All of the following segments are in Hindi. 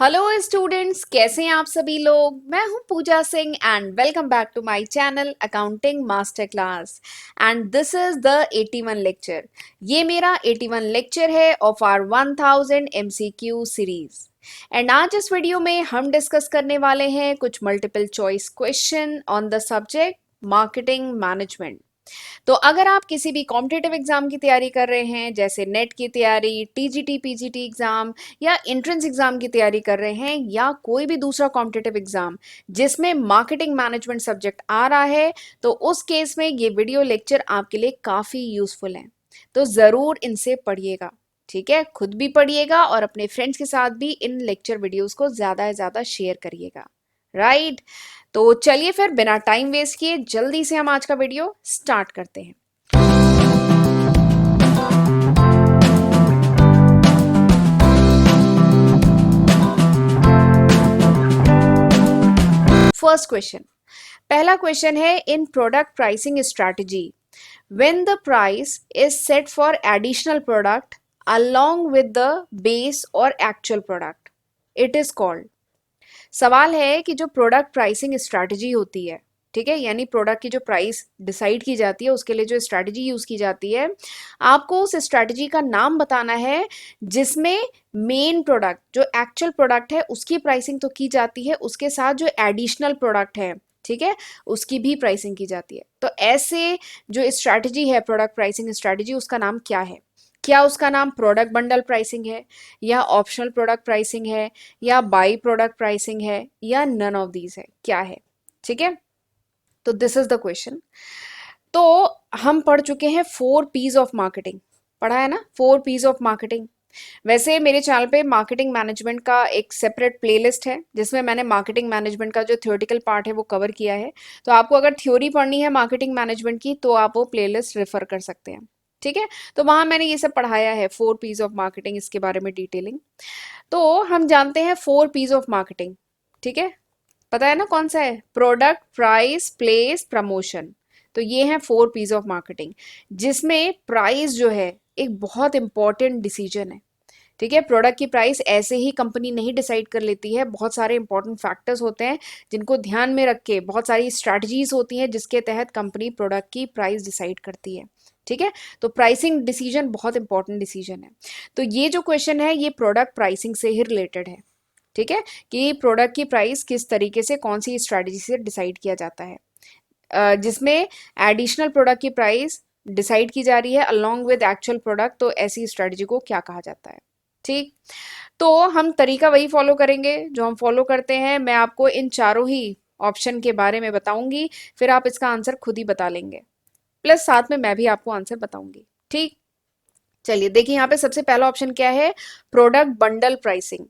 हेलो स्टूडेंट्स, कैसे हैं आप सभी लोग। मैं हूं Pooja Singh and welcome back to my channel accounting master class. And this is the 81 lecture. ये मेरा 81 लेक्चर है of our 1000 MCQ series. And आज इस वीडियो में हम डिस्कस करने वाले हैं कुछ multiple choice question on the subject marketing management. तो अगर आप किसी भी कॉम्पिटिटिव एग्जाम की तैयारी कर रहे हैं, जैसे नेट की तैयारी, टीजीटी पीजीटी एग्जाम या एंट्रेंस एग्जाम की तैयारी कर रहे हैं, या कोई भी दूसरा कॉम्पिटिटिव एग्जाम जिसमें मार्केटिंग मैनेजमेंट सब्जेक्ट आ रहा है, तो उस केस में ये वीडियो लेक्चर आपके लिए काफी यूजफुल है। तो जरूर इनसे पढ़िएगा, ठीक है। खुद भी पढ़िएगा और अपने फ्रेंड्स के साथ भी इन लेक्चर वीडियोस को ज्यादा से ज्यादा शेयर करिएगा, राइट। तो चलिए फिर बिना टाइम वेस्ट किए जल्दी से हम आज का वीडियो स्टार्ट करते हैं। फर्स्ट क्वेश्चन, पहला क्वेश्चन है, in product pricing strategy when the price is set for additional product along with the base और actual product it is called। सवाल है कि जो प्रोडक्ट प्राइसिंग स्ट्रैटेजी होती है, ठीक है, यानी प्रोडक्ट की जो प्राइस डिसाइड की जाती है उसके लिए जो स्ट्रैटेजी यूज की जाती है, आपको उस स्ट्रैटेजी का नाम बताना है जिसमें मेन प्रोडक्ट जो एक्चुअल प्रोडक्ट है उसकी प्राइसिंग तो की जाती है, उसके साथ जो एडिशनल प्रोडक्ट है, ठीक है, उसकी भी प्राइसिंग की जाती है। तो ऐसे जो स्ट्रैटेजी है प्रोडक्ट प्राइसिंग स्ट्रैटेजी, उसका नाम क्या है? क्या उसका नाम प्रोडक्ट बंडल प्राइसिंग है, या ऑप्शनल प्रोडक्ट प्राइसिंग है, या बाई प्रोडक्ट प्राइसिंग है, या नन ऑफ दीज है, क्या है? ठीक है, तो दिस इज द क्वेश्चन। तो हम पढ़ चुके हैं 4 P's ऑफ मार्केटिंग, पढ़ा है ना, 4 P's ऑफ मार्केटिंग। वैसे मेरे चैनल पे मार्केटिंग मैनेजमेंट का एक सेपरेट प्लेलिस्ट है जिसमें मैंने मार्केटिंग मैनेजमेंट का जो थ्योरेटिकल पार्ट है वो कवर किया है। तो आपको अगर थ्योरी पढ़नी है मार्केटिंग मैनेजमेंट की तो आप वो प्लेलिस्ट रेफर कर सकते हैं, ठीक है। तो वहां मैंने ये सब पढ़ाया है 4 P's ऑफ मार्केटिंग, इसके बारे में डिटेलिंग। तो हम जानते हैं 4 P's ऑफ मार्केटिंग, ठीक है, पता है ना कौन सा है? Product, price, place, promotion. तो ये है 4 P's ऑफ मार्केटिंग, जिसमें प्राइस जो है एक बहुत इंपॉर्टेंट डिसीजन है, ठीक है। प्रोडक्ट की प्राइस ऐसे ही कंपनी नहीं डिसाइड कर लेती है, बहुत सारे इंपॉर्टेंट फैक्टर्स होते हैं जिनको ध्यान में रख के, बहुत सारी स्ट्रैटेजीज होती हैं जिसके तहत कंपनी प्रोडक्ट की प्राइस डिसाइड करती है, ठीक है। तो प्राइसिंग डिसीजन बहुत इंपॉर्टेंट डिसीजन है। तो ये जो क्वेश्चन है ये प्रोडक्ट प्राइसिंग से ही रिलेटेड है, ठीक है, कि प्रोडक्ट की प्राइस किस तरीके से कौन सी स्ट्रैटेजी से डिसाइड किया जाता है, जिसमें एडिशनल प्रोडक्ट की प्राइस डिसाइड की जा रही है अलोंग विद एक्चुअल प्रोडक्ट, तो ऐसी स्ट्रैटेजी को क्या कहा जाता है? ठीक। तो हम तरीका वही फॉलो करेंगे जो हम फॉलो करते हैं। मैं आपको इन चारों ही ऑप्शन के बारे में बताऊंगी, फिर आप इसका आंसर खुद ही बता लेंगे, प्लस साथ में मैं भी आपको आंसर बताऊंगी, ठीक। चलिए देखिए, यहाँ पे सबसे पहला ऑप्शन क्या है? Product bundle pricing.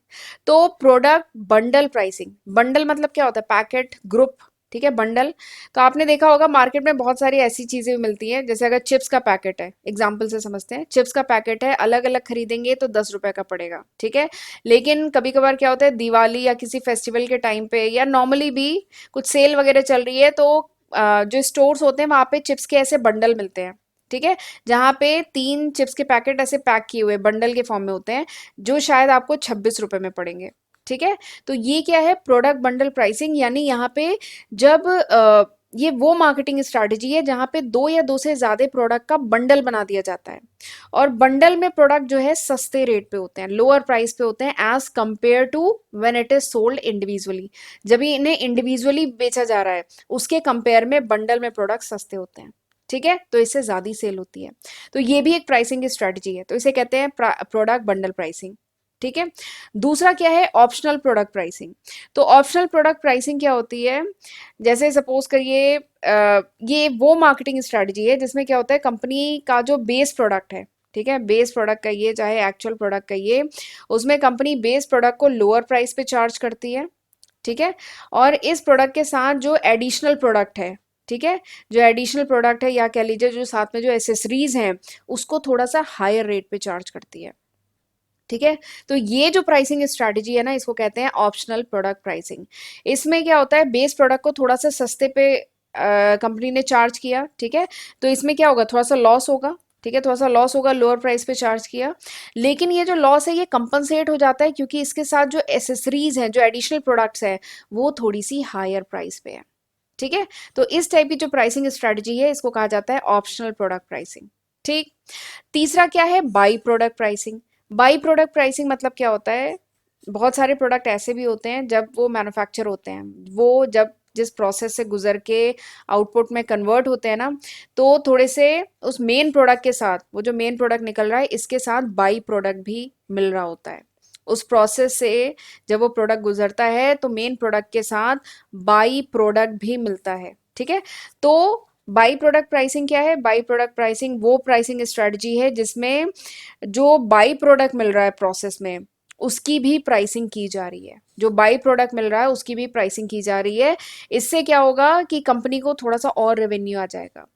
तो प्रोडक्ट बंडल प्राइसिंग, बंडल मतलब क्या होता है? पैकेट, ग्रुप, ठीक है, बंडल। तो आपने देखा होगा मार्केट में बहुत सारी ऐसी चीजें मिलती हैं, जैसे अगर चिप्स का पैकेट है, एग्जाम्पल से समझते हैं, चिप्स का पैकेट है, अलग अलग खरीदेंगे तो 10 रुपए का पड़ेगा, ठीक है। लेकिन कभी कभार क्या होता है, दिवाली या किसी फेस्टिवल के टाइम पे या नॉर्मली भी कुछ सेल वगैरह चल रही है तो जो स्टोर्स होते हैं वहां पे चिप्स के ऐसे बंडल मिलते हैं, ठीक है, जहां पे 3 चिप्स के पैकेट ऐसे पैक किए हुए बंडल के फॉर्म में होते हैं, जो शायद आपको 26 रुपए में पड़ेंगे, ठीक है। तो ये क्या है? प्रोडक्ट बंडल प्राइसिंग, यानी यहाँ पे जब ये वो मार्केटिंग स्ट्रैटेजी है जहां पे 2 या 2 से ज्यादा प्रोडक्ट का बंडल बना दिया जाता है, और बंडल में प्रोडक्ट जो है सस्ते रेट पे होते हैं, लोअर प्राइस पे होते हैं as compare to when it is sold individually. जब इन्हें इंडिविजुअली बेचा जा रहा है उसके कंपेयर में बंडल में प्रोडक्ट सस्ते होते हैं, ठीक है, तो इससे ज्यादा सेल होती है। तो ये भी एक प्राइसिंग की स्ट्रैटेजी है, तो इसे कहते हैं प्रोडक्ट बंडल प्राइसिंग, ठीक है। दूसरा क्या है? Optional product pricing. तो ऑप्शनल प्रोडक्ट प्राइसिंग क्या होती है? जैसे सपोज करिए ये वो मार्केटिंग स्ट्रैटेजी है जिसमें क्या होता है, कंपनी का जो बेस प्रोडक्ट है, ठीक है, बेस प्रोडक्ट कहिए चाहे एक्चुअल प्रोडक्ट कहिए, उसमें कंपनी बेस प्रोडक्ट को लोअर प्राइस पे चार्ज करती है, ठीक है, और इस प्रोडक्ट के साथ जो एडिशनल प्रोडक्ट है, ठीक है, जो एडिशनल प्रोडक्ट है या कह लीजिए जो साथ में जो एसेसरीज हैं उसको थोड़ा सा हायर रेट पे चार्ज करती है, ठीक है। तो ये जो प्राइसिंग स्ट्रैटेजी है ना, इसको कहते हैं ऑप्शनल प्रोडक्ट प्राइसिंग। इसमें क्या होता है, बेस प्रोडक्ट को थोड़ा सा सस्ते पे कंपनी ने चार्ज किया, ठीक है, तो इसमें क्या होगा, थोड़ा सा लॉस होगा, ठीक है, थोड़ा सा लॉस होगा, लोअर प्राइस पे चार्ज किया, लेकिन ये जो लॉस है ये कंपनसेट हो जाता है क्योंकि इसके साथ जो एसेसरीज हैं, जो एडिशनल प्रोडक्ट्स हैं, वो थोड़ी सी हायर प्राइस पे है। ठीक है, तो इस टाइप की जो प्राइसिंग स्ट्रेटजी है इसको कहा जाता है ऑप्शनल प्रोडक्ट प्राइसिंग। ठीक। तीसरा क्या है, by product pricing. By product pricing मतलब क्या होता है, बहुत सारे प्रोडक्ट ऐसे भी होते हैं जब वो मैन्युफैक्चर होते हैं, वो जब जिस प्रोसेस से गुजर के आउटपुट में कन्वर्ट होते हैं ना, तो थोड़े से उस मेन प्रोडक्ट के साथ, वो जो मेन प्रोडक्ट निकल रहा है इसके साथ बाई प्रोडक्ट भी मिल रहा होता है। उस प्रोसेस से जब वो प्रोडक्ट गुजरता है तो मेन प्रोडक्ट के साथ बाई प्रोडक्ट भी मिलता है। ठीक है, तो बाई प्रोडक्ट प्राइसिंग क्या है, बाई प्रोडक्ट प्राइसिंग वो प्राइसिंग स्ट्रेटजी है जिसमें जो बाई प्रोडक्ट मिल रहा है प्रोसेस में उसकी भी प्राइसिंग की जा रही है, जो बाई प्रोडक्ट मिल रहा है उसकी भी प्राइसिंग की जा रही है। इससे क्या होगा कि कंपनी को थोड़ा सा और रेवेन्यू आ जाएगा।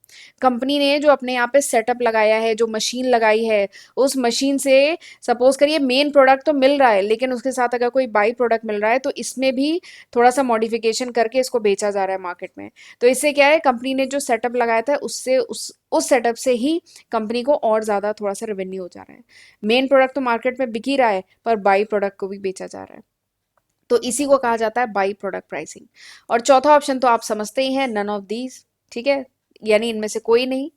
कंपनी ने जो अपने यहाँ पे सेटअप लगाया है, जो मशीन लगाई है, उस मशीन से सपोज करिए मेन प्रोडक्ट तो मिल रहा है, लेकिन उसके साथ अगर कोई बाई प्रोडक्ट मिल रहा है तो इसमें भी थोड़ा सा मॉडिफिकेशन करके इसको बेचा जा रहा है मार्केट में। तो इससे क्या है, कंपनी ने जो सेटअप लगाया था उससे उस सेटअप से ही कंपनी को और ज़्यादा थोड़ा सा रेवेन्यू हो जा रहा है। मेन प्रोडक्ट तो मार्केट में बिक ही रहा है पर बाई प्रोडक्ट को भी बेचा जा रहा है, तो इसी को कहा जाता है बाई प्रोडक्ट प्राइसिंग। और चौथा ऑप्शन तो आप समझते ही हैं, नन ऑफ दीज। ठीक है, यानी इनमें से कोई नहीं।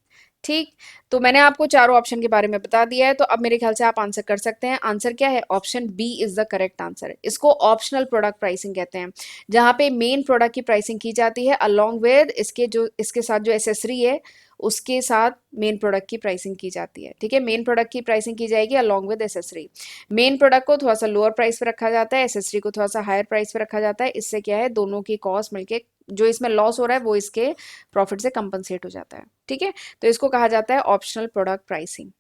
ठीक, तो मैंने आपको चारों ऑप्शन के बारे में बता दिया है, तो अब मेरे ख्याल से आप आंसर कर सकते हैं। आंसर क्या है, option B is the correct answer. इसको ऑप्शनल प्रोडक्ट प्राइसिंग कहते हैं, जहां पे मेन प्रोडक्ट की प्राइसिंग की जाती है अलोंग विद इसके साथ जो एसेसरी है उसके साथ मेन प्रोडक्ट की प्राइसिंग की जाती है। ठीक है, मेन प्रोडक्ट की प्राइसिंग की जाएगी along with accessory. Main product को थोड़ा सा लोअर प्राइस पे रखा जाता है, एसेसरी को थोड़ा सा हायर प्राइस पे रखा जाता है। इससे क्या है, दोनों की कॉस्ट मिलके जो इसमें लॉस हो रहा है वो इसके प्रॉफिट से कंपनसेट हो जाता है। ठीक है, तो इसको कहा जाता है ऑप्शनल प्रोडक्ट प्राइसिंग।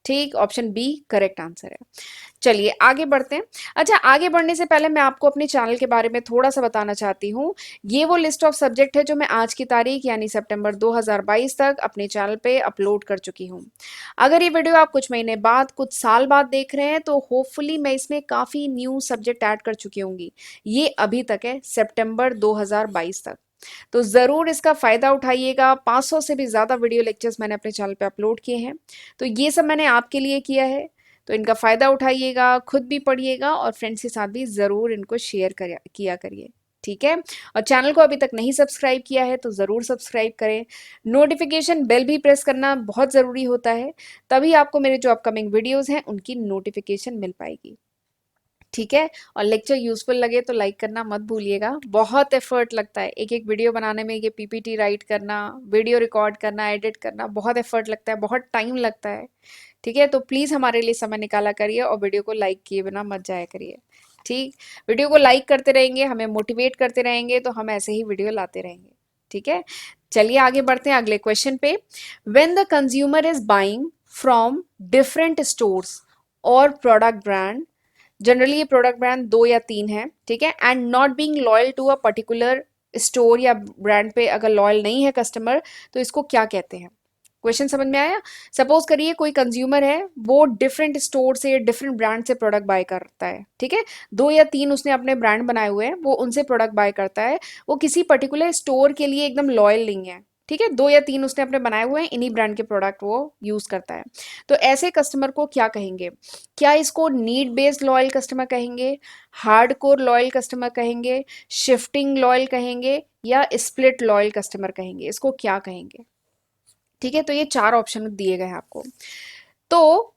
ठीक, ऑप्शन बी करेक्ट आंसर है। चलिए आगे बढ़ते हैं। अच्छा, आगे बढ़ने से पहले मैं आपको अपने चैनल के बारे में थोड़ा सा बताना चाहती हूँ। ये वो लिस्ट ऑफ सब्जेक्ट है जो मैं आज की तारीख यानी सितंबर 2022 तक अपने चैनल पे अपलोड कर चुकी हूँ। अगर ये वीडियो आप कुछ महीने बाद, कुछ साल बाद देख रहे हैं तो होपफुली मैं इसमें काफ़ी न्यू सब्जेक्ट ऐड कर चुकी होंगी। ये अभी तक है, सितंबर 2022 तक। तो ज़रूर इसका फ़ायदा उठाइएगा। 500 से भी ज़्यादा वीडियो लेक्चर्स मैंने अपने चैनल पे अपलोड किए हैं, तो ये सब मैंने आपके लिए किया है। तो इनका फ़ायदा उठाइएगा, खुद भी पढ़िएगा और फ्रेंड्स के साथ भी ज़रूर इनको शेयर किया करिए। ठीक है, और चैनल को अभी तक नहीं सब्सक्राइब किया है तो ज़रूर सब्सक्राइब करें। नोटिफिकेशन बेल भी प्रेस करना बहुत ज़रूरी होता है, तभी आपको मेरे जो अपकमिंग वीडियोज़ हैं उनकी नोटिफिकेशन मिल पाएगी। ठीक है, और लेक्चर यूजफुल लगे तो लाइक करना मत भूलिएगा। बहुत एफर्ट लगता है एक एक वीडियो बनाने में, ये पीपीटी राइट करना, वीडियो रिकॉर्ड करना, एडिट करना, बहुत एफर्ट लगता है, बहुत टाइम लगता है। ठीक है, तो प्लीज़ हमारे लिए समय निकाला करिए और वीडियो को लाइक किए बिना मत जाया करिए। ठीक, वीडियो को लाइक करते रहेंगे, हमें मोटिवेट करते रहेंगे, तो हम ऐसे ही वीडियो लाते रहेंगे। ठीक है, चलिए आगे बढ़ते हैं अगले क्वेश्चन पे। When the consumer is buying from different stores और प्रोडक्ट ब्रांड, जनरली ये प्रोडक्ट ब्रांड 2 या 3 है, ठीक है, and not being loyal to a particular store या ब्रांड पे अगर लॉयल नहीं है कस्टमर, तो इसको क्या कहते हैं। क्वेश्चन समझ में आया। सपोज करिए कोई कंज्यूमर है, वो डिफरेंट स्टोर से, डिफरेंट ब्रांड से प्रोडक्ट बाय करता है। ठीक है, 2 या 3 उसने अपने ब्रांड बनाए हुए हैं, वो उनसे प्रोडक्ट बाय करता है, वो किसी पर्टिकुलर स्टोर के लिए एकदम लॉयल नहीं है। ठीक है, 2 या 3 उसने अपने बनाए हुए हैं, इन्हीं ब्रांड के प्रोडक्ट वो यूज करता है। तो ऐसे कस्टमर को क्या कहेंगे, क्या इसको नीड बेस्ड लॉयल कस्टमर कहेंगे, हार्ड कोर लॉयल कस्टमर कहेंगे, शिफ्टिंग लॉयल कहेंगे, या स्प्लिट लॉयल कस्टमर कहेंगे, इसको क्या कहेंगे। ठीक है, तो ये 4 ऑप्शन दिए गए हैं आपको। तो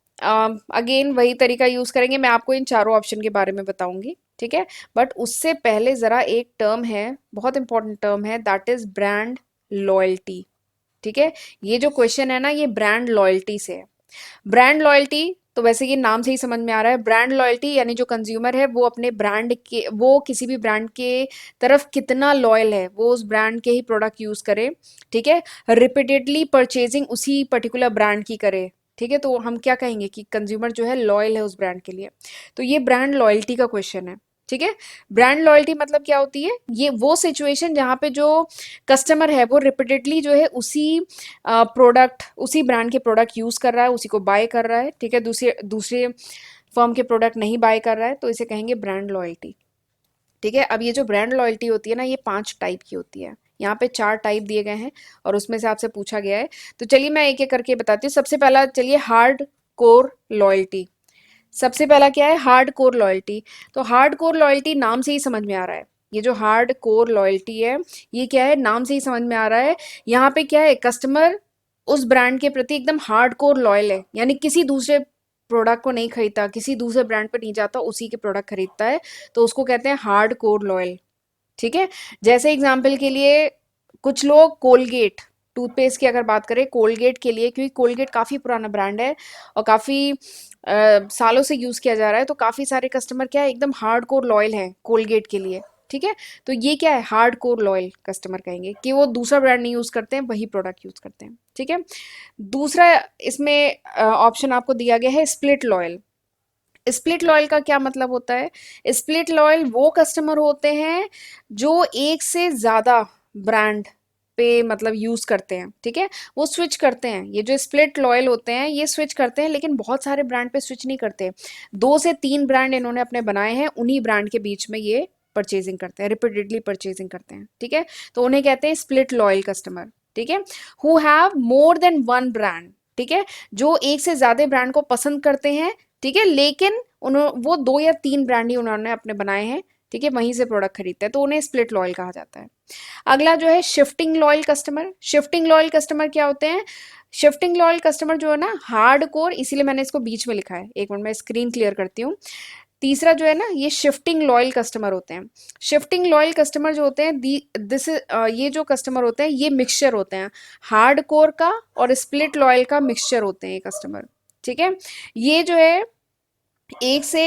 अगेन वही तरीका यूज करेंगे, मैं आपको इन चारों ऑप्शन के बारे में बताऊंगी। ठीक है, बट उससे पहले जरा एक टर्म है, बहुत इंपॉर्टेंट टर्म है, दैट इज ब्रांड लॉयल्टी। ठीक है, ये जो क्वेश्चन है ना, ये ब्रांड लॉयल्टी से है। ब्रांड लॉयल्टी तो वैसे ये नाम से ही समझ में आ रहा है, ब्रांड लॉयल्टी यानी जो कंज्यूमर है वो अपने ब्रांड के, वो किसी भी ब्रांड के तरफ कितना लॉयल है, वो उस ब्रांड के ही प्रोडक्ट यूज करे। ठीक है, रिपीटेडली परचेजिंग उसी पर्टिकुलर ब्रांड की करे। ठीक है, तो हम क्या कहेंगे कि कंज्यूमर जो है लॉयल है उस ब्रांड के लिए। तो ये ब्रांड लॉयल्टी का क्वेश्चन है। ठीक है, ब्रांड लॉयल्टी मतलब क्या होती है, ये वो सिचुएशन जहाँ पे जो कस्टमर है वो रिपीटेडली जो है उसी प्रोडक्ट, उसी ब्रांड के प्रोडक्ट यूज कर रहा है, उसी को बाय कर रहा है। ठीक है, दूसरे दूसरे फर्म के प्रोडक्ट नहीं बाय कर रहा है, तो इसे कहेंगे ब्रांड लॉयल्टी। ठीक है, अब ये जो ब्रांड लॉयल्टी होती है ना, ये 5 टाइप की होती है, यहाँ पे 4 टाइप दिए गए हैं और उसमें से आपसे पूछा गया है। तो चलिए मैं एक एक करके बताती हूँ। सबसे पहला चलिए हार्ड कोर लॉयल्टी। सबसे पहला क्या है? Hard core loyalty. तो हार्ड कोर लॉयल्टी नाम से ही समझ में आ रहा है। ये जो हार्ड कोर लॉयल्टी है ये क्या है? नाम से ही समझ में आ रहा है। यहाँ पे क्या है? कस्टमर उस ब्रांड के प्रति एकदम हार्ड कोर लॉयल है, यानी किसी दूसरे प्रोडक्ट को नहीं खरीदता, किसी दूसरे ब्रांड पर नहीं जाता, उसी के प्रोडक्ट खरीदता है, तो उसको कहते हैं हार्ड कोर लॉयल। ठीक है। जैसे एग्जाम्पल के लिए कुछ लोग कोलगेट टूथपेस्ट की अगर बात करें, कोलगेट के लिए, क्योंकि कोलगेट काफ़ी पुराना ब्रांड है और काफ़ी सालों से यूज़ किया जा रहा है, तो काफ़ी सारे कस्टमर क्या है? एकदम हार्ड कोर लॉयल हैं कोलगेट के लिए। ठीक है। तो ये क्या है? हार्ड कोर लॉयल कस्टमर कहेंगे कि वो दूसरा ब्रांड नहीं यूज़ करते हैं, वही प्रोडक्ट यूज़ करते हैं। ठीक है। दूसरा इसमें ऑप्शन आपको दिया गया है स्प्लिट लॉयल। स्प्लिट लॉयल का क्या मतलब होता है? स्प्लिट लॉयल वो कस्टमर होते हैं जो एक से ज्यादा ब्रांड पे मतलब यूज करते हैं। ठीक है। वो स्विच करते हैं। ये जो स्प्लिट लॉयल होते हैं ये स्विच करते हैं, लेकिन बहुत सारे ब्रांड पे स्विच नहीं करते। 2 से 3 ब्रांड इन्होंने अपने बनाए हैं, उन्हीं ब्रांड के बीच में ये परचेजिंग करते हैं, रिपीटेडली परचेजिंग करते हैं। ठीक है। तो उन्हें कहते हैं स्प्लिट लॉयल कस्टमर। ठीक है। Who have more than one brand. ठीक है। जो एक से ज्यादा ब्रांड को पसंद करते हैं। ठीक है। लेकिन वो 2 या 3 ब्रांड ही उन्होंने अपने बनाए हैं। ठीक है। वहीं से प्रोडक्ट खरीदते हैं, तो उन्हें स्प्लिट लॉयल कहा जाता है। अगला जो है shifting loyal customer. Shifting loyal customer क्या होते हैं? शिफ्टिंग लॉयल कस्टमर जो है ना, हार्ड कोर, इसीलिए मैंने इसको बीच में लिखा है। एक मिनट में स्क्रीन क्लियर करती हूँ। तीसरा जो है ना, ये शिफ्टिंग लॉयल कस्टमर होते हैं। शिफ्टिंग लॉयल कस्टमर जो होते हैं, दिस ये जो कस्टमर होते हैं ये मिक्सचर होते हैं, हार्ड कोर का और स्प्लिट लॉयल का मिक्सचर होते हैं ये कस्टमर। ठीक है। ये जो है एक से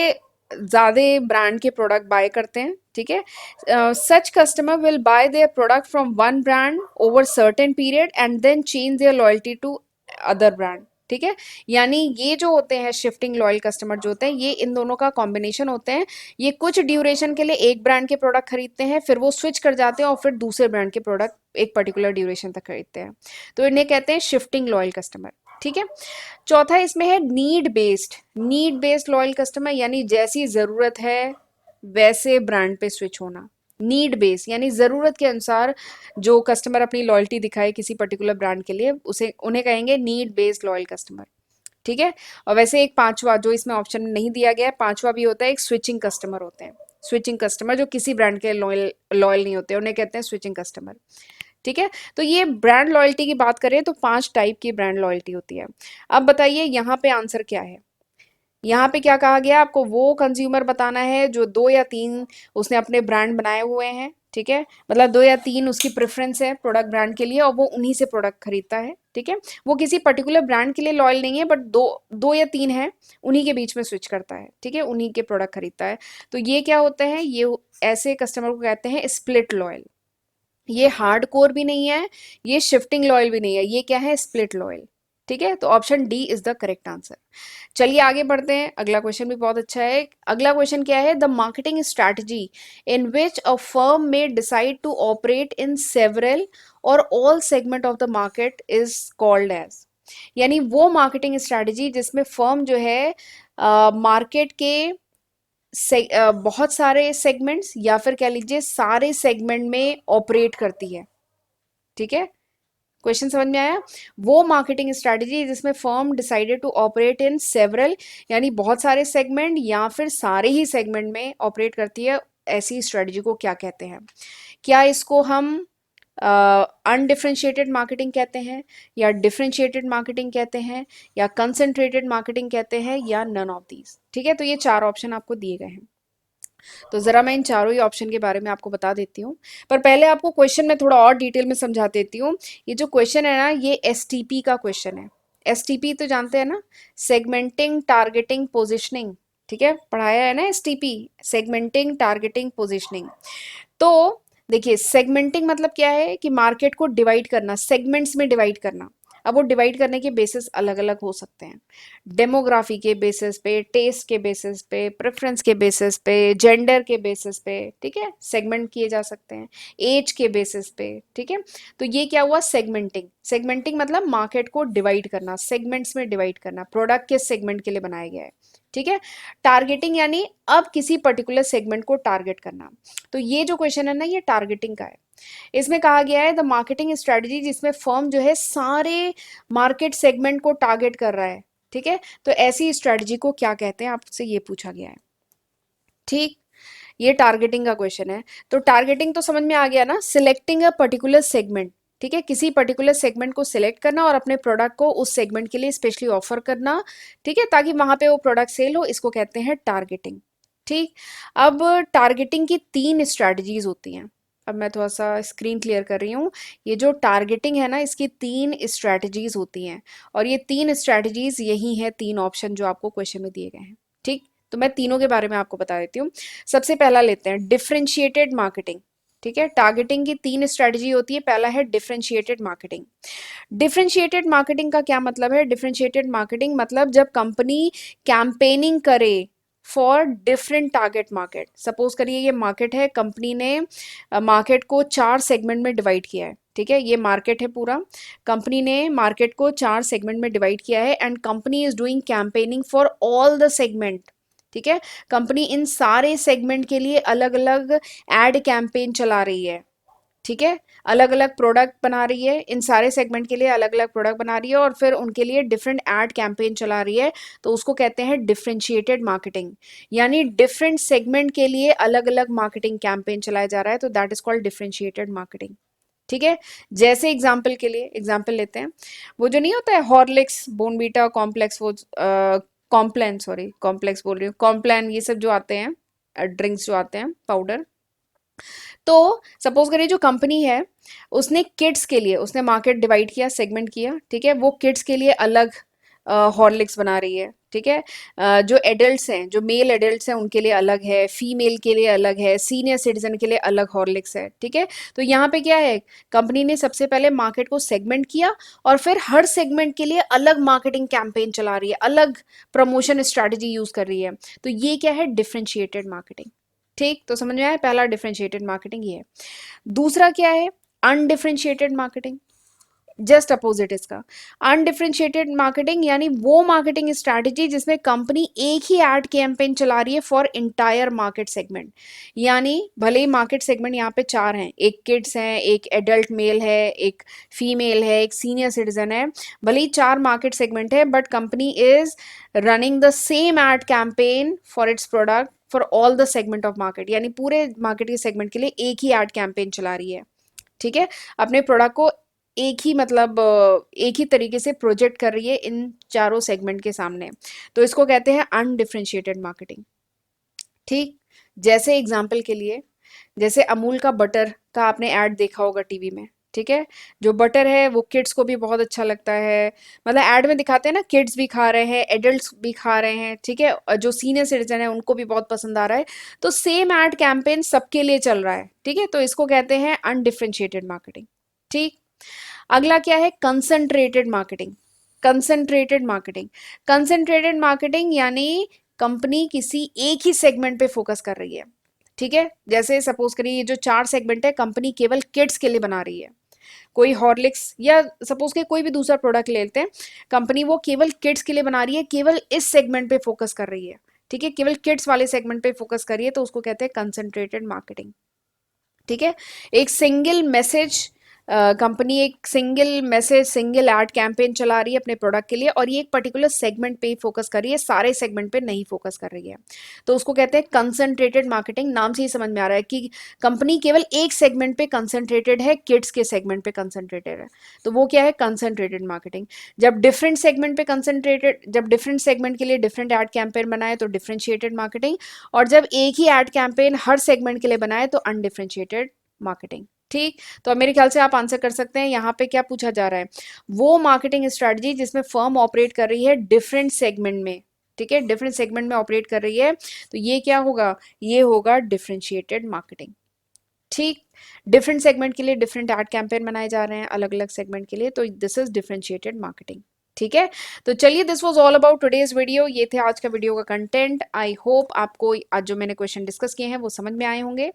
ज्यादा ब्रांड के प्रोडक्ट बाय करते हैं। ठीक है। Such customer will buy their product from one brand over certain period and then change their loyalty to other brand. ठीक है। यानी ये जो होते हैं शिफ्टिंग लॉयल कस्टमर जो होते हैं, ये इन दोनों का कॉम्बिनेशन होते हैं। ये कुछ ड्यूरेशन के लिए एक ब्रांड के प्रोडक्ट खरीदते हैं, फिर वो स्विच कर जाते हैं और फिर दूसरे ब्रांड के प्रोडक्ट एक पर्टिकुलर ड्यूरेशन तक खरीदते हैं, तो इन्हें कहते हैं शिफ्टिंग लॉयल कस्टमर। ठीक है। चौथा इसमें है need based. Need based loyal customer, यानी जैसी जरूरत है वैसे ब्रांड पे स्विच होना। नीड बेस्ड यानी जरूरत के अनुसार जो कस्टमर अपनी लॉयल्टी दिखाए किसी पर्टिकुलर ब्रांड के लिए, उसे उन्हें कहेंगे नीड बेस्ड लॉयल कस्टमर। ठीक है। और वैसे एक पांचवा जो इसमें ऑप्शन में नहीं दिया गया है, पांचवा भी होता है, एक स्विचिंग कस्टमर होते हैं। स्विचिंग कस्टमर जो किसी ब्रांड के लॉयल लॉयल नहीं होते, उन्हें कहते हैं स्विचिंग कस्टमर। ठीक है। तो ये ब्रांड लॉयल्टी की बात करें तो 5 टाइप की ब्रांड लॉयल्टी होती है। अब बताइए यहाँ पे आंसर क्या है? यहाँ पे क्या कहा गया? आपको वो कंज्यूमर बताना है जो 2 या 3 उसने अपने ब्रांड बनाए हुए हैं। ठीक है। मतलब 2 या 3 उसकी प्रेफरेंस है प्रोडक्ट ब्रांड के लिए और वो उन्हीं से प्रोडक्ट खरीदता है। ठीक है। वो किसी पर्टिकुलर ब्रांड के लिए लॉयल नहीं है, बट 2 या 3 है, उन्हीं के बीच में स्विच करता है। ठीक है। उन्हीं के प्रोडक्ट खरीदता है। तो ये क्या होते हैं? ये ऐसे कस्टमर को कहते हैं स्प्लिट लॉयल। ये हार्ड कोर भी नहीं है, ये शिफ्टिंग लॉयल भी नहीं है, ये क्या है? Split loyal. ठीक है। तो option D is the correct answer. चलिए आगे बढ़ते हैं। अगला क्वेश्चन भी बहुत अच्छा है। अगला क्वेश्चन क्या है? The marketing strategy in which a firm may decide to operate in several or all segment of the market is called as. यानी वो मार्केटिंग स्ट्रैटेजी जिसमें फर्म जो है मार्केट के बहुत सारे सेगमेंट्स या फिर कह लीजिए सारे सेगमेंट में ऑपरेट करती है। ठीक है। क्वेश्चन समझ में आया? वो मार्केटिंग स्ट्रैटेजी जिसमें firm decided to operate in several, यानी बहुत सारे सेगमेंट या फिर सारे ही सेगमेंट में ऑपरेट करती है, ऐसी स्ट्रैटेजी को क्या कहते हैं? क्या इसको हम अनडिफ्रेंशिएटेड मार्केटिंग कहते हैं, या डिफ्रेंशिएटेड मार्केटिंग कहते हैं, या कंसंट्रेटेड मार्केटिंग कहते हैं, या नन ऑफ दीज? ठीक है। तो ये 4 ऑप्शन आपको दिए गए हैं। तो जरा मैं इन चारों ही ऑप्शन के बारे में आपको बता देती हूँ, पर पहले आपको क्वेश्चन में थोड़ा और डिटेल में समझा देती हूँ। ये जो क्वेश्चन है ना, ये एसटीपी का क्वेश्चन है। एसटीपी तो जानते हैं ना, सेगमेंटिंग टारगेटिंग पोजिशनिंग। ठीक है, पढ़ाया है ना एसटीपी, सेगमेंटिंग टारगेटिंग पोजिशनिंग। तो देखिए सेगमेंटिंग मतलब क्या है कि मार्केट को डिवाइड करना, सेगमेंट्स में डिवाइड करना। अब वो डिवाइड करने के बेसिस अलग अलग हो सकते हैं, डेमोग्राफी के बेसिस पे, टेस्ट के बेसिस पे, प्रेफरेंस के बेसिस पे, जेंडर के बेसिस पे। ठीक है, सेगमेंट किए जा सकते हैं, एज के बेसिस पे। ठीक है। तो ये क्या हुआ? सेगमेंटिंग। सेगमेंटिंग मतलब मार्केट को डिवाइड करना, सेगमेंट्स में डिवाइड करना, प्रोडक्ट के सेगमेंट के लिए बनाया गया है। ठीक है। टारगेटिंग यानी अब किसी पर्टिकुलर सेगमेंट को टारगेट करना। तो ये जो क्वेश्चन है ना, ये टारगेटिंग का है। इसमें कहा गया है द मार्केटिंग स्ट्रेटजी जिसमें फर्म जो है सारे मार्केट सेगमेंट को टारगेट कर रहा है, ठीक है, तो ऐसी स्ट्रेटजी को क्या कहते हैं, आपसे ये पूछा गया है। ठीक, ये टारगेटिंग का क्वेश्चन है। तो टारगेटिंग तो समझ में आ गया ना, सिलेक्टिंग अ पर्टिकुलर सेगमेंट, ठीक है, किसी पर्टिकुलर सेगमेंट को सिलेक्ट करना और अपने प्रोडक्ट को उस सेगमेंट के लिए स्पेशली ऑफर करना, ठीक है, ताकि वहां पे वो प्रोडक्ट सेल हो, इसको कहते हैं टारगेटिंग। ठीक, अब टारगेटिंग की 3 स्ट्रैटेजीज होती हैं। अब मैं थोड़ा सा स्क्रीन क्लियर कर रही हूँ। ये जो टारगेटिंग है ना, इसकी 3 स्ट्रैटेजीज होती हैं, और ये 3 स्ट्रैटेजीज यही हैं, 3 ऑप्शन जो आपको क्वेश्चन में दिए गए हैं। ठीक, तो मैं तीनों के बारे में आपको बता देती हूँ। सबसे पहला लेते हैं डिफरेंशिएटेड मार्केटिंग। ठीक है, टारगेटिंग की 3 स्ट्रेटजी होती है। पहला है डिफरेंशिएटेड मार्केटिंग। डिफरेंशिएटेड मार्केटिंग का क्या मतलब है? डिफरेंशिएटेड मार्केटिंग मतलब जब कंपनी कैंपेनिंग करे for different target market. Suppose करिए ये मार्केट है, कंपनी ने मार्केट को 4 सेगमेंट में डिवाइड किया है। ठीक है, ये मार्केट है पूरा, कंपनी ने मार्केट को 4 सेगमेंट में डिवाइड किया है and company is doing campaigning for all the segment. ठीक है, कंपनी इन सारे सेगमेंट के लिए अलग अलग एड कैंपेन चला रही है। ठीक है, अलग अलग प्रोडक्ट बना रही है, इन सारे सेगमेंट के लिए अलग अलग प्रोडक्ट बना रही है और फिर उनके लिए डिफरेंट एड कैंपेन चला रही है, तो उसको कहते हैं डिफरेंशिएटेड मार्केटिंग। यानी डिफरेंट सेगमेंट के लिए अलग अलग मार्केटिंग कैंपेन चलाया जा रहा है, तो that is called differentiated marketing. ठीक है, जैसे एग्जाम्पल के लिए एग्जाम्पल लेते हैं, वो जो नहीं होता है हॉर्लिक्स, बोनवीटा, कॉम्प्लेक्स, वो कॉम्प्लान, सॉरी कॉम्प्लेक्स बोल रही हूँ, कॉम्प्लान, ये सब जो आते हैं ड्रिंक्स जो आते हैं पाउडर। तो सपोज करिए जो कंपनी है उसने किड्स के लिए उसने मार्केट डिवाइड किया, सेगमेंट किया, ठीक है, वो किड्स के लिए अलग हॉर्लिक्स बना रही है। ठीक है, जो एडल्ट्स हैं, जो मेल एडल्ट्स हैं उनके लिए अलग है, फीमेल के लिए अलग है, सीनियर सिटीजन के लिए अलग हॉर्लिक्स है। ठीक है, तो यहाँ पे क्या है, कंपनी ने सबसे पहले मार्केट को सेगमेंट किया और फिर हर सेगमेंट के लिए अलग मार्केटिंग कैंपेन चला रही है, अलग प्रमोशन स्ट्रैटेजी यूज कर रही है। तो ये क्या है, डिफरेंशिएटेड मार्केटिंग। ठीक, तो समझ में आया, पहला डिफरेंशिएटेड मार्केटिंग ये है। दूसरा क्या है, अनडिफरेंशिएटेड मार्केटिंग, जस्ट अपोजिट इसका। अनडिफरेंशिएटेड मार्केटिंग यानी वो मार्केटिंग स्ट्रैटेजी जिसमें कंपनी एक ही एड कैंपेन चला रही है फॉर इंटायर मार्केट सेगमेंट। यानी भले ही मार्केट सेगमेंट यहाँ पे 4 हैं, एक किड्स है, एक एडल्ट मेल है, एक फीमेल है, एक सीनियर सिटीजन है, भले ही 4 मार्केट सेगमेंट है, but company is running the same ad campaign for its product for all the segment of market. यानी पूरे मार्केट के सेगमेंट के लिए एक ही एड कैंपेन चला रही है। ठीक है, अपने प्रोडक्ट को एक ही मतलब एक ही तरीके से प्रोजेक्ट कर रही है इन चारों सेगमेंट के सामने, तो इसको कहते हैं अनडिफरेंशिएटेड मार्केटिंग। ठीक, जैसे एग्जांपल के लिए, जैसे अमूल का बटर का आपने ऐड देखा होगा टीवी में। ठीक है, जो बटर है वो किड्स को भी बहुत अच्छा लगता है, मतलब ऐड में दिखाते हैं ना, किड्स भी खा रहे हैं, एडल्ट्स भी खा रहे हैं। ठीक है, और जो सीनियर सिटीजन है उनको भी बहुत पसंद आ रहा है, तो सेम ऐड कैंपेन सबके लिए चल रहा है। ठीक है, तो इसको कहते हैं अनडिफरेंशिएटेड मार्केटिंग। ठीक, अगला क्या है, concentrated marketing. Concentrated marketing, concentrated marketing यानी कंपनी किसी एक ही सेगमेंट पे फोकस कर रही है। ठीक है, जैसे सपोज करिए ये जो 4 सेगमेंट है, कंपनी केवल किड्स के लिए बना रही है, कोई हॉर्लिक्स या सपोज के कोई भी दूसरा प्रोडक्ट ले लेते हैं, कंपनी वो केवल किड्स के लिए बना रही है, केवल इस सेगमेंट पे फोकस कर रही है। ठीक है, केवल किड्स वाले सेगमेंट पे फोकस कर रही है, तो उसको कहते हैं कंसंट्रेटेड मार्केटिंग। ठीक है, एक सिंगल मैसेज, कंपनी एक single message, single ad campaign चला रही है अपने प्रोडक्ट के लिए, और ये एक पर्टिकुलर सेगमेंट पे ही फोकस कर रही है, सारे सेगमेंट पे नहीं फोकस कर रही है, तो उसको कहते हैं कंसंट्रेटेड मार्केटिंग। नाम से ही समझ में आ रहा है कि कंपनी केवल एक सेगमेंट पे कंसंट्रेटेड है, किड्स के सेगमेंट पे कंसंट्रेटेड है, तो वो क्या है, कंसंट्रेटेड मार्केटिंग। जब डिफरेंट सेगमेंट पे कंसंट्रेटेड, जब डिफरेंट सेगमेंट के लिए डिफरेंट एड कैंपेन बनाए तो डिफरेंशिएटेड मार्केटिंग, और जब एक ही एड कैंपेन हर सेगमेंट के लिए बनाए तो अनडिफरेंशिएटेड मार्केटिंग। ठीक, तो अब मेरे ख्याल से आप आंसर कर सकते हैं। यहाँ पे क्या पूछा जा रहा है, वो मार्केटिंग स्ट्रेटजी जिसमें फर्म ऑपरेट कर रही है डिफरेंट सेगमेंट में। ठीक है, डिफरेंट सेगमेंट में ऑपरेट कर रही है, तो ये क्या होगा, ये होगा डिफरेंशिएटेड मार्केटिंग। ठीक, डिफरेंट सेगमेंट के लिए डिफरेंट एड कैंपेन बनाए जा रहे हैं अलग अलग सेगमेंट के लिए, तो दिस इज डिफरेंशिएटेड मार्केटिंग। ठीक है, तो चलिए, this was all about today's video. ये थे आज का वीडियो का कंटेंट। आई होप आपको आज जो मैंने क्वेश्चन डिस्कस किए हैं वो समझ में आए होंगे।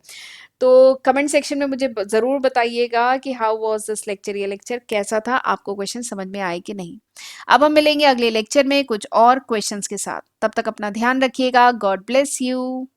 तो कमेंट सेक्शन में मुझे ज़रूर बताइएगा कि हाउ वाज दिस लेक्चर, ये लेक्चर कैसा था, आपको क्वेश्चन समझ में आए कि नहीं। अब हम मिलेंगे अगले लेक्चर में कुछ और क्वेश्चंस के साथ, तब तक अपना ध्यान रखिएगा। God bless you.